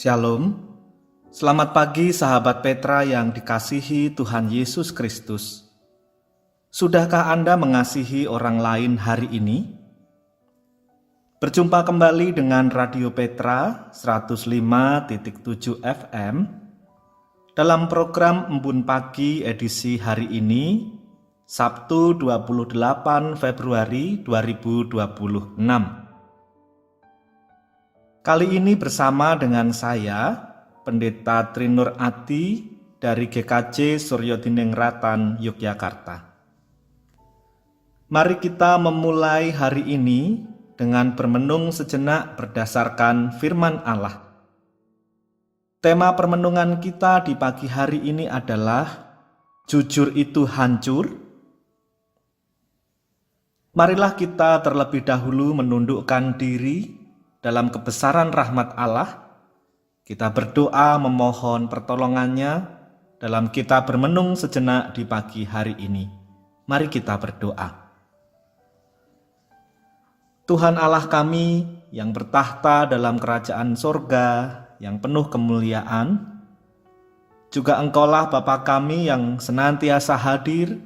Shalom, selamat pagi sahabat Petra yang dikasihi Tuhan Yesus Kristus. Sudahkah Anda mengasihi orang lain hari ini? Berjumpa kembali dengan Radio Petra 105.7 FM dalam program Embun Pagi edisi hari ini, Sabtu 28 Februari 2026. Kali ini bersama dengan saya, Pendeta Trinur Ati dari GKJ Suryodinengratan, Yogyakarta. Mari kita memulai hari ini dengan bermenung sejenak berdasarkan firman Allah. Tema permenungan kita di pagi hari ini adalah jujur itu hancur. Marilah kita terlebih dahulu menundukkan diri dalam kebesaran rahmat Allah. Kita berdoa memohon pertolongannya dalam kita bermenung sejenak di pagi hari ini. Mari kita berdoa. Tuhan Allah kami yang bertahta dalam kerajaan sorga yang penuh kemuliaan, juga Engkaulah Bapa kami yang senantiasa hadir,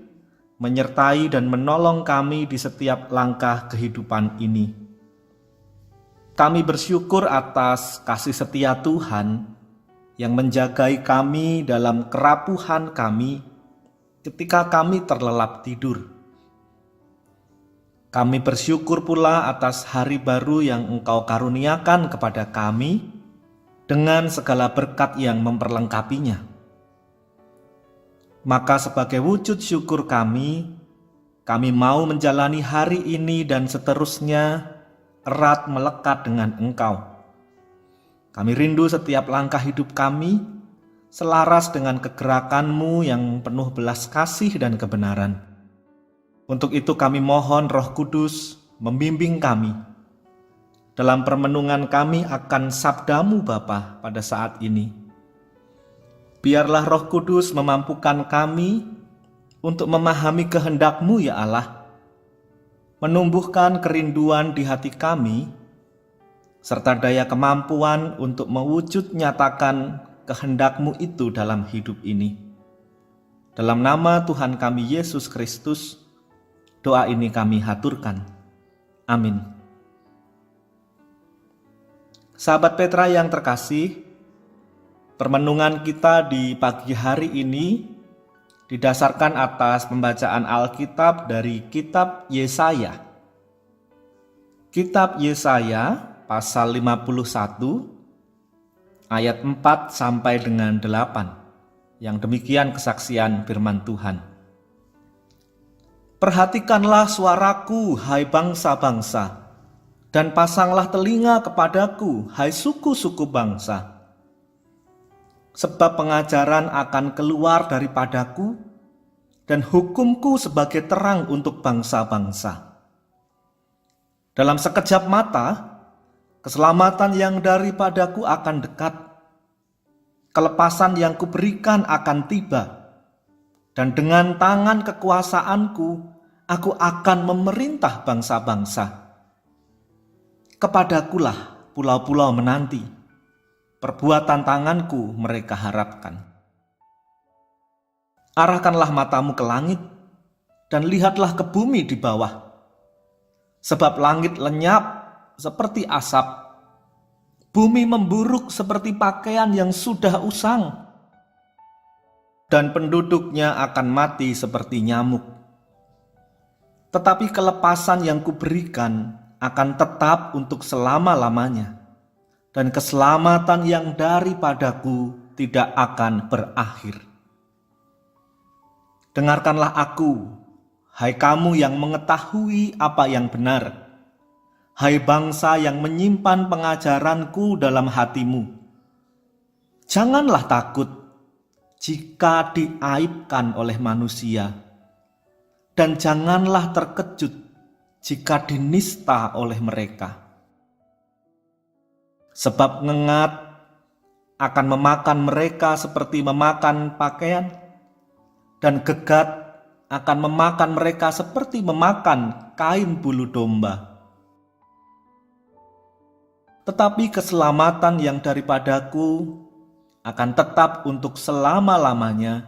menyertai dan menolong kami di setiap langkah kehidupan ini. Kami bersyukur atas kasih setia Tuhan yang menjagai kami dalam kerapuhan kami ketika kami terlelap tidur. Kami bersyukur pula atas hari baru yang Engkau karuniakan kepada kami dengan segala berkat yang memperlengkapinya. Maka sebagai wujud syukur kami mau menjalani hari ini dan seterusnya erat melekat dengan Engkau. Kami rindu setiap langkah hidup kami selaras dengan kegerakan-Mu yang penuh belas kasih dan kebenaran. Untuk itu kami mohon Roh Kudus membimbing kami dalam permenungan kami akan sabda-Mu Bapa pada saat ini. Biarlah Roh Kudus memampukan kami untuk memahami kehendak-Mu ya Allah, menumbuhkan kerinduan di hati kami, serta daya kemampuan untuk mewujud nyatakan kehendak-Mu itu dalam hidup ini. Dalam nama Tuhan kami Yesus Kristus, doa ini kami haturkan. Amin. Sahabat Petra yang terkasih, permenungan kita di pagi hari ini didasarkan atas pembacaan Alkitab dari Kitab Yesaya. Kitab Yesaya pasal 51 ayat 4 sampai dengan 8. Yang demikian kesaksian firman Tuhan. Perhatikanlah suaraku, hai bangsa-bangsa, dan pasanglah telinga kepadaku, hai suku-suku bangsa. Sebab pengajaran akan keluar daripadaku, dan hukumku sebagai terang untuk bangsa-bangsa. Dalam sekejap mata, keselamatan yang daripadaku akan dekat. Kelepasan yang kuberikan akan tiba, dan dengan tangan kekuasaanku, aku akan memerintah bangsa-bangsa. Kepadakulah pulau-pulau menanti, perbuatan tanganku mereka harapkan. Arahkanlah matamu ke langit, dan lihatlah ke bumi di bawah. Sebab langit lenyap seperti asap, bumi memburuk seperti pakaian yang sudah usang, dan penduduknya akan mati seperti nyamuk. Tetapi kelepasan yang kuberikan akan tetap untuk selama-lamanya, dan keselamatan yang daripadaku tidak akan berakhir. Dengarkanlah aku, hai kamu yang mengetahui apa yang benar, hai bangsa yang menyimpan pengajaranku dalam hatimu. Janganlah takut jika diaibkan oleh manusia, dan janganlah terkejut jika dinista oleh mereka. Sebab ngengat akan memakan mereka seperti memakan pakaian, dan gegat akan memakan mereka seperti memakan kain bulu domba. tetapi keselamatan yang daripadaku akan tetap untuk selama-lamanya,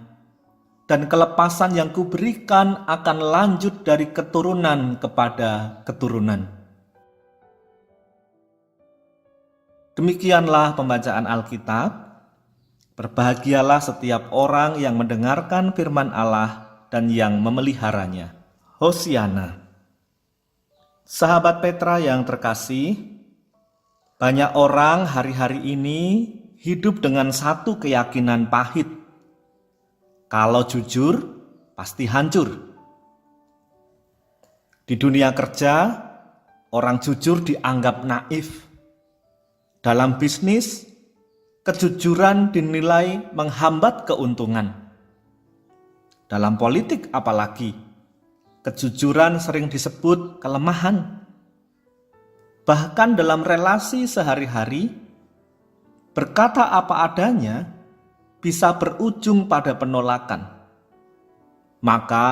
dan kelepasan yang kuberikan akan lanjut dari keturunan kepada keturunan. Demikianlah pembacaan Alkitab. Berbahagialah setiap orang yang mendengarkan firman Allah dan yang memeliharanya. Hosiana. Sahabat Petra yang terkasih, banyak orang hari-hari ini hidup dengan satu keyakinan pahit. Kalau jujur, pasti hancur. Di dunia kerja, orang jujur dianggap naif. Dalam bisnis, kejujuran dinilai menghambat keuntungan. Dalam politik apalagi, kejujuran sering disebut kelemahan. Bahkan dalam relasi sehari-hari, berkata apa adanya bisa berujung pada penolakan. Maka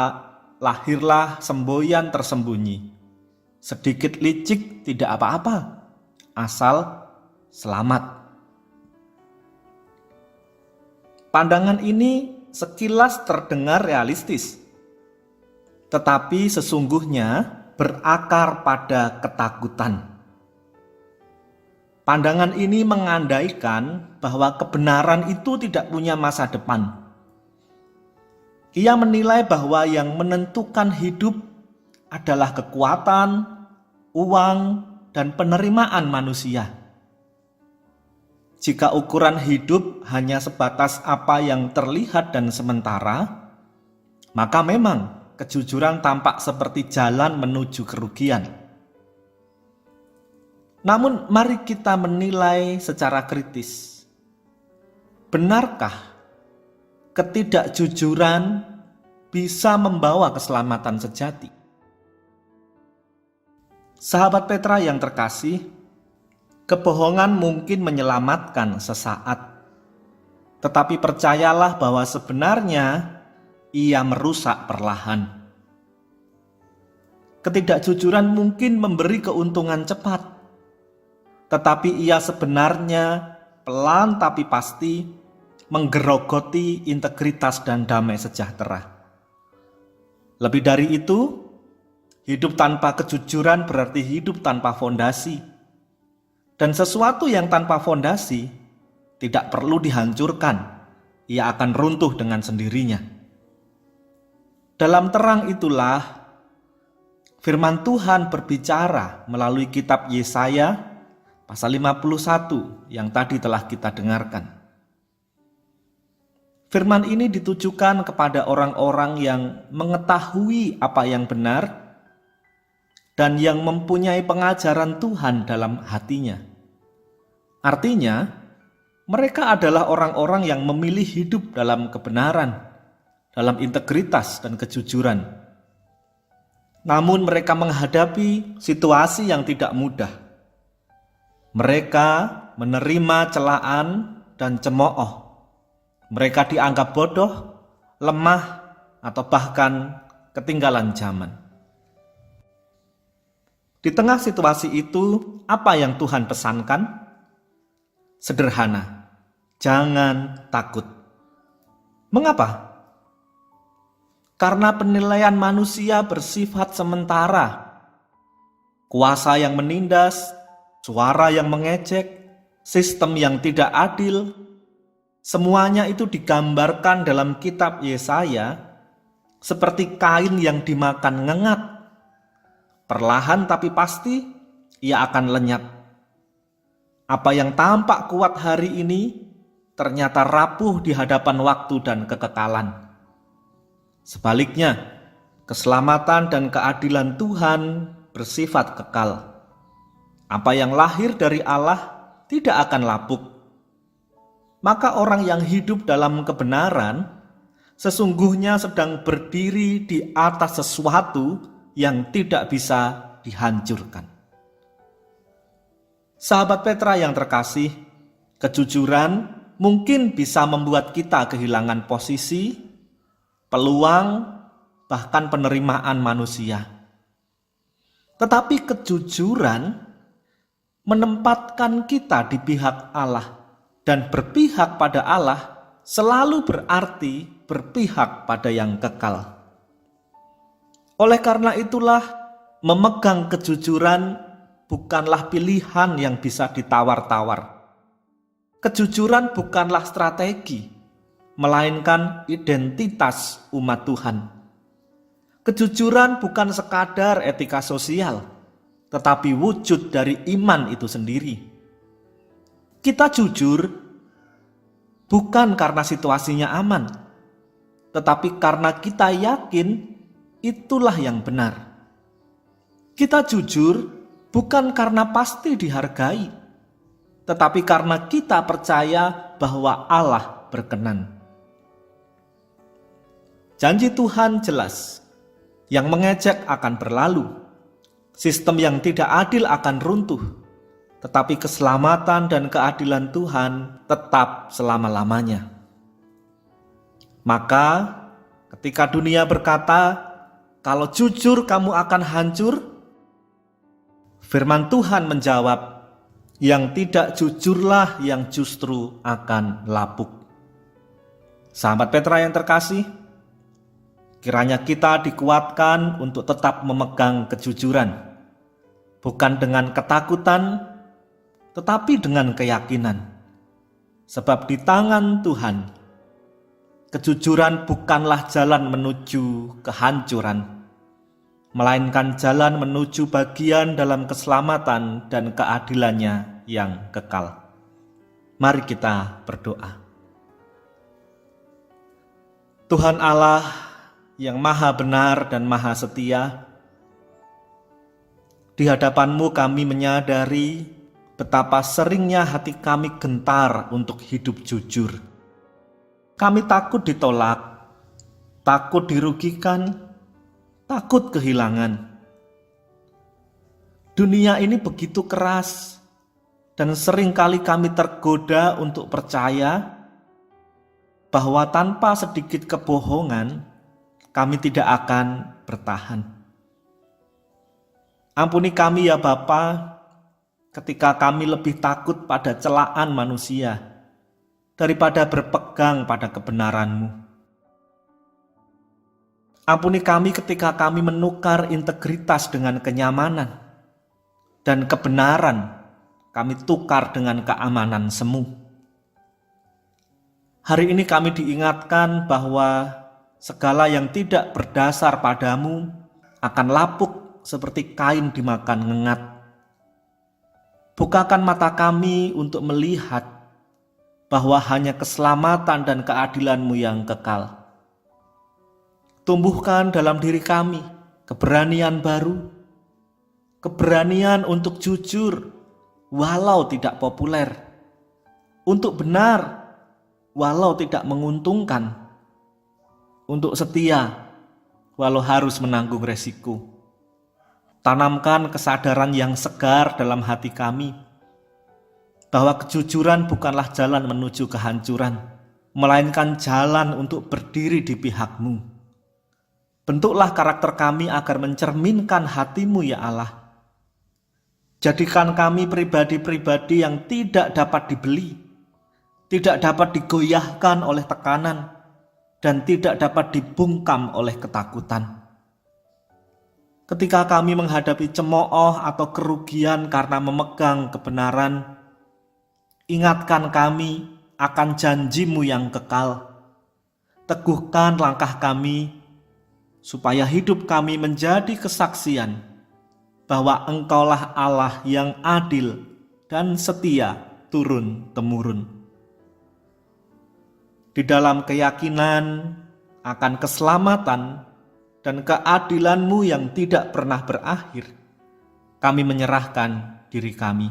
lahirlah semboyan tersembunyi. Sedikit licik tidak apa-apa, asal selamat. Pandangan ini sekilas terdengar realistis, tetapi sesungguhnya berakar pada ketakutan. Pandangan ini mengandaikan bahwa kebenaran itu tidak punya masa depan. Ia menilai bahwa yang menentukan hidup adalah kekuatan, uang, dan penerimaan manusia. Jika ukuran hidup hanya sebatas apa yang terlihat dan sementara, maka memang kejujuran tampak seperti jalan menuju kerugian. Namun mari kita menilai secara kritis. Benarkah ketidakjujuran bisa membawa keselamatan sejati? Sahabat Petra yang terkasih, kebohongan mungkin menyelamatkan sesaat. Tetapi percayalah bahwa sebenarnya ia merusak perlahan. Ketidakjujuran mungkin memberi keuntungan cepat, tetapi ia sebenarnya pelan tapi pasti menggerogoti integritas dan damai sejahtera. Lebih dari itu, hidup tanpa kejujuran berarti hidup tanpa fondasi. Dan sesuatu yang tanpa fondasi tidak perlu dihancurkan, ia akan runtuh dengan sendirinya. Dalam terang itulah firman Tuhan berbicara melalui kitab Yesaya pasal 51 yang tadi telah kita dengarkan. Firman ini ditujukan kepada orang-orang yang mengetahui apa yang benar dan yang mempunyai pengajaran Tuhan dalam hatinya. Artinya, mereka adalah orang-orang yang memilih hidup dalam kebenaran, dalam integritas dan kejujuran. Namun mereka menghadapi situasi yang tidak mudah. Mereka menerima celaan dan cemooh. Mereka dianggap bodoh, lemah, atau bahkan ketinggalan zaman. Di tengah situasi itu, apa yang Tuhan pesankan? Sederhana, jangan takut. Mengapa? Karena penilaian manusia bersifat sementara. Kuasa yang menindas, suara yang mengejek, sistem yang tidak adil, semuanya itu digambarkan dalam kitab Yesaya seperti kain yang dimakan ngengat. Perlahan tapi pasti ia akan lenyap. Apa yang tampak kuat hari ini ternyata rapuh di hadapan waktu dan kekekalan. Sebaliknya, keselamatan dan keadilan Tuhan bersifat kekal. Apa yang lahir dari Allah tidak akan lapuk. Maka orang yang hidup dalam kebenaran sesungguhnya sedang berdiri di atas sesuatu yang tidak bisa dihancurkan. Sahabat Petra yang terkasih, kejujuran mungkin bisa membuat kita kehilangan posisi, peluang, bahkan penerimaan manusia. Tetapi kejujuran menempatkan kita di pihak Allah. Dan berpihak pada Allah selalu berarti berpihak pada yang kekal. Oleh karena itulah, memegang kejujuran bukanlah pilihan yang bisa ditawar-tawar. Kejujuran bukanlah strategi, melainkan identitas umat Tuhan. Kejujuran bukan sekadar etika sosial, tetapi wujud dari iman itu sendiri. Kita jujur bukan karena situasinya aman, tetapi karena kita yakin itulah yang benar. Kita jujur bukan karena pasti dihargai, tetapi karena kita percaya bahwa Allah berkenan. Janji Tuhan jelas, yang mengejek akan berlalu, sistem yang tidak adil akan runtuh, tetapi keselamatan dan keadilan Tuhan tetap selama-lamanya. Maka ketika dunia berkata, kalau jujur kamu akan hancur, firman Tuhan menjawab, yang tidak jujurlah yang justru akan lapuk. Sahabat Petra yang terkasih, kiranya kita dikuatkan untuk tetap memegang kejujuran, bukan dengan ketakutan, tetapi dengan keyakinan. Sebab di tangan Tuhan, kejujuran bukanlah jalan menuju kehancuran, melainkan jalan menuju bagian dalam keselamatan dan keadilannya yang kekal. Mari kita berdoa. Tuhan Allah yang maha benar dan maha setia, di hadapan-Mu kami menyadari betapa seringnya hati kami gentar untuk hidup jujur. Kami takut ditolak, takut dirugikan, takut kehilangan. Dunia ini begitu keras, dan seringkali kami tergoda untuk percaya bahwa tanpa sedikit kebohongan, kami tidak akan bertahan. Ampuni kami ya Bapa, ketika kami lebih takut pada celaan manusia daripada berpegang pada kebenaran-Mu. Ampuni kami ketika kami menukar integritas dengan kenyamanan, dan kebenaran kami tukar dengan keamanan semu. Hari ini kami diingatkan bahwa segala yang tidak berdasar padamu akan lapuk seperti kain dimakan ngengat. Bukakan mata kami untuk melihat bahwa hanya keselamatan dan keadilan-Mu yang kekal. Tumbuhkan dalam diri kami keberanian baru, keberanian untuk jujur walau tidak populer, untuk benar walau tidak menguntungkan, untuk setia walau harus menanggung resiko. Tanamkan kesadaran yang segar dalam hati kami bahwa kejujuran bukanlah jalan menuju kehancuran, melainkan jalan untuk berdiri di pihak-Mu. Bentuklah karakter kami agar mencerminkan hati-Mu ya Allah. Jadikan kami pribadi-pribadi yang tidak dapat dibeli, tidak dapat digoyahkan oleh tekanan, dan tidak dapat dibungkam oleh ketakutan. Ketika kami menghadapi cemooh atau kerugian karena memegang kebenaran, ingatkan kami akan janji-Mu yang kekal. Teguhkan langkah kami, supaya hidup kami menjadi kesaksian bahwa Engkaulah Allah yang adil dan setia turun-temurun. Di dalam keyakinan akan keselamatan dan keadilan-Mu yang tidak pernah berakhir, kami menyerahkan diri kami.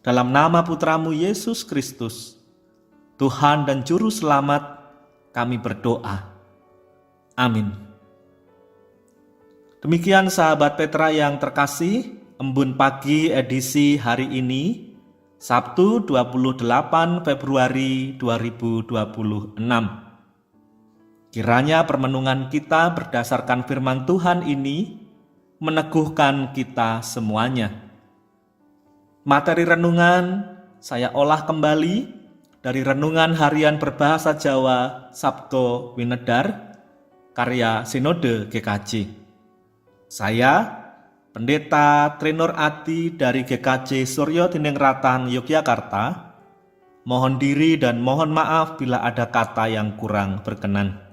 Dalam nama Putra-Mu Yesus Kristus, Tuhan dan Juru Selamat, kami berdoa. Amin. Demikian sahabat Petra yang terkasih, Embun Pagi edisi hari ini, Sabtu 28 Februari 2026. Kiranya permenungan kita berdasarkan firman Tuhan ini meneguhkan kita semuanya. Materi renungan saya olah kembali dari Renungan Harian Berbahasa Jawa Sabto Winedar, karya Sinode GKJ. Saya, Pendeta Trinur Ati dari GKJ Suryo Dinengratan Yogyakarta, mohon diri dan mohon maaf bila ada kata yang kurang berkenan.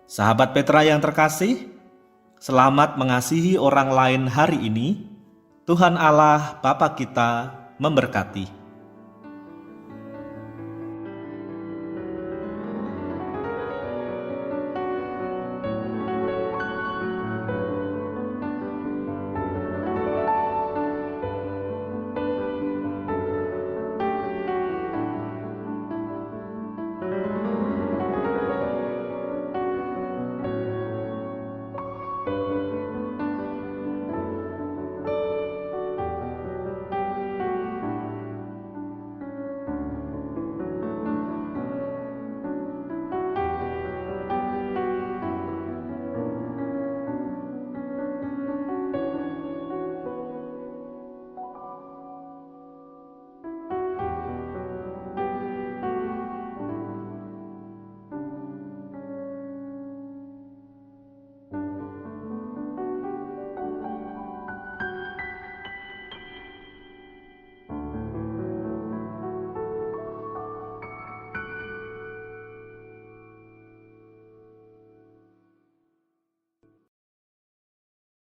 Sahabat Petra yang terkasih, selamat mengasihi orang lain hari ini. Tuhan Allah Bapa kita memberkati.